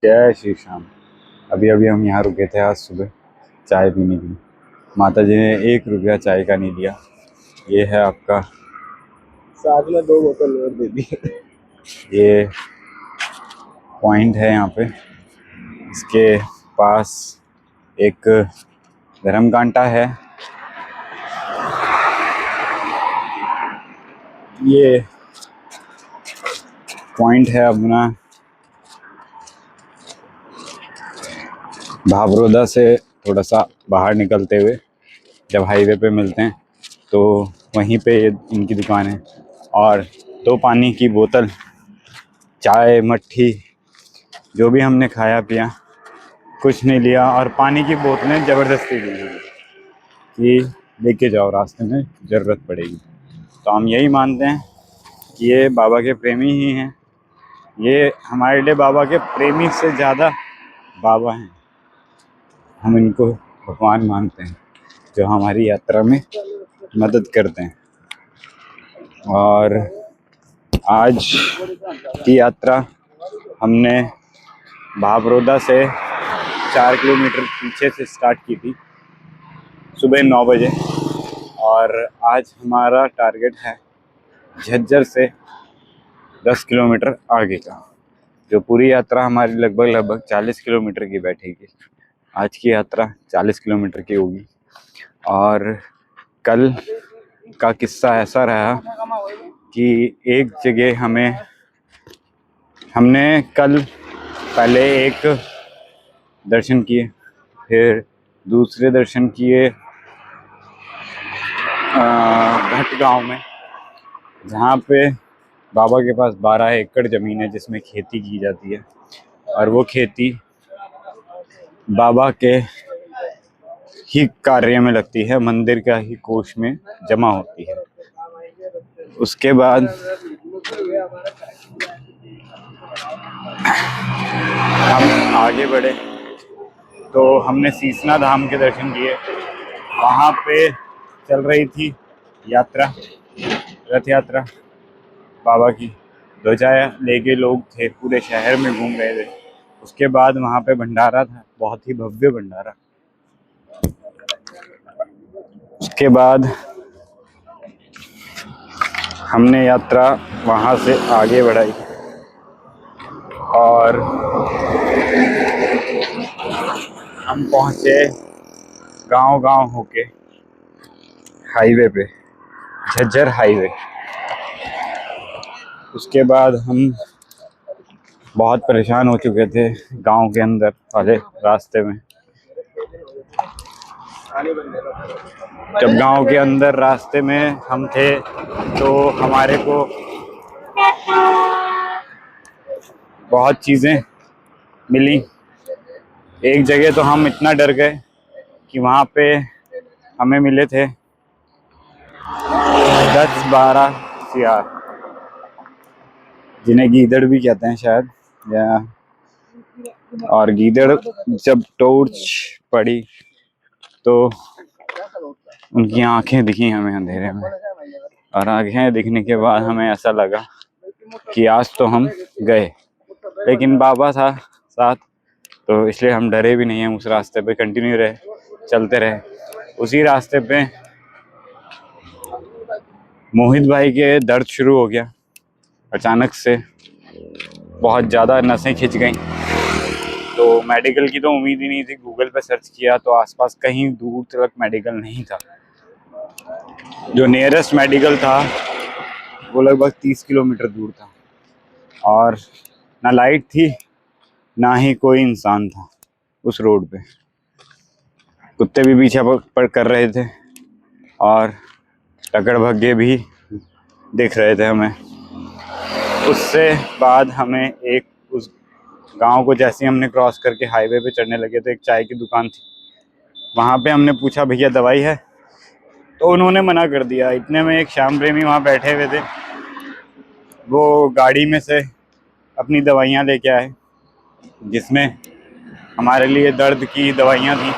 जय श्री श्याम। अभी अभी हम यहाँ रुके थे आज सुबह चाय पीने के लिए। माता जी ने 1 रुपया चाय का नहीं दिया। ये है आपका, साथ में 2 बोतल और दे दी। ये पॉइंट है यहाँ पे। इसके पास एक धर्म कांटा है। ये पॉइंट है अपना भाबरोदा से थोड़ा सा बाहर निकलते हुए, जब हाईवे पे मिलते हैं तो वहीं पे इनकी दुकान है। और 2 पानी की बोतल, चाय, मट्ठी, जो भी हमने खाया पिया कुछ नहीं लिया। और पानी की बोतलें ज़बरदस्ती दी गई कि लेके जाओ, रास्ते में ज़रूरत पड़ेगी। तो हम यही मानते हैं कि ये बाबा के प्रेमी ही हैं। ये हमारे लिए बाबा के प्रेमी से ज़्यादा बाबा हैं। हम इनको भगवान मानते हैं जो हमारी यात्रा में मदद करते हैं। और आज की यात्रा हमने भाबरोदा से 4 किलोमीटर पीछे से स्टार्ट की थी सुबह 9 बजे। और आज हमारा टारगेट है झज्जर से 10 किलोमीटर आगे का। जो पूरी यात्रा हमारी लगभग 40 किलोमीटर की बैठेगी। आज की यात्रा 40 किलोमीटर की होगी। और कल का किस्सा ऐसा रहा कि एक जगह हमने कल पहले एक दर्शन किए, फिर दूसरे दर्शन किए भट गांव में, जहाँ पे बाबा के पास 12 एकड़ ज़मीन है जिसमें खेती की जाती है। और वो खेती बाबा के ही कार्य में लगती है, मंदिर का ही कोष में जमा होती है। उसके बाद हम आगे बढ़े तो हमने सीसना धाम के दर्शन किए। वहाँ पे चल रही थी यात्रा, रथ यात्रा बाबा की। ध्वजा लेके लोग थे, पूरे शहर में घूम रहे थे। उसके बाद वहाँ पे भंडारा था, बहुत ही भव्य भंडारा। उसके बाद हमने यात्रा वहाँ से आगे बढ़ाई और हम पहुँचे गांव होके हाईवे पे, झज्जर हाईवे। उसके बाद हम बहुत परेशान हो चुके थे गांव के अंदर वाले रास्ते में। जब गांव के अंदर रास्ते में हम थे तो हमारे को बहुत चीज़ें मिली। एक जगह तो हम इतना डर गए कि वहाँ पे हमें मिले थे 10-12 सियार, जिन्हें गीदड़ भी कहते हैं शायद, या। और गीदड़ जब टॉर्च पड़ी तो उनकी आंखें दिखी हमें अंधेरे में। और आंखें दिखने के बाद हमें ऐसा लगा कि आज तो हम गए। लेकिन बाबा था साथ, तो इसलिए हम डरे भी नहीं। हम उस रास्ते पे कंटिन्यू रहे, चलते रहे। उसी रास्ते पे मोहित भाई के दर्द शुरू हो गया अचानक से, बहुत ज़्यादा नसें खिंच गई। तो मेडिकल की तो उम्मीद ही नहीं थी। गूगल पे सर्च किया तो आसपास कहीं दूर तक मेडिकल नहीं था। जो नियरेस्ट मेडिकल था वो लगभग 30 किलोमीटर दूर था। और ना लाइट थी ना ही कोई इंसान था उस रोड पे। कुत्ते भी पीछा पर कर रहे थे और टकड़ भग्गे भी दिख रहे थे हमें। उससे बाद हमें एक, उस गांव को जैसे हमने क्रॉस करके हाईवे पे चढ़ने लगे तो एक चाय की दुकान थी। वहाँ पे हमने पूछा भैया दवाई है, तो उन्होंने मना कर दिया। इतने में एक श्याम प्रेमी वहाँ बैठे हुए थे। वो गाड़ी में से अपनी दवाइयाँ लेके आए, जिसमें हमारे लिए दर्द की दवाइयाँ थी।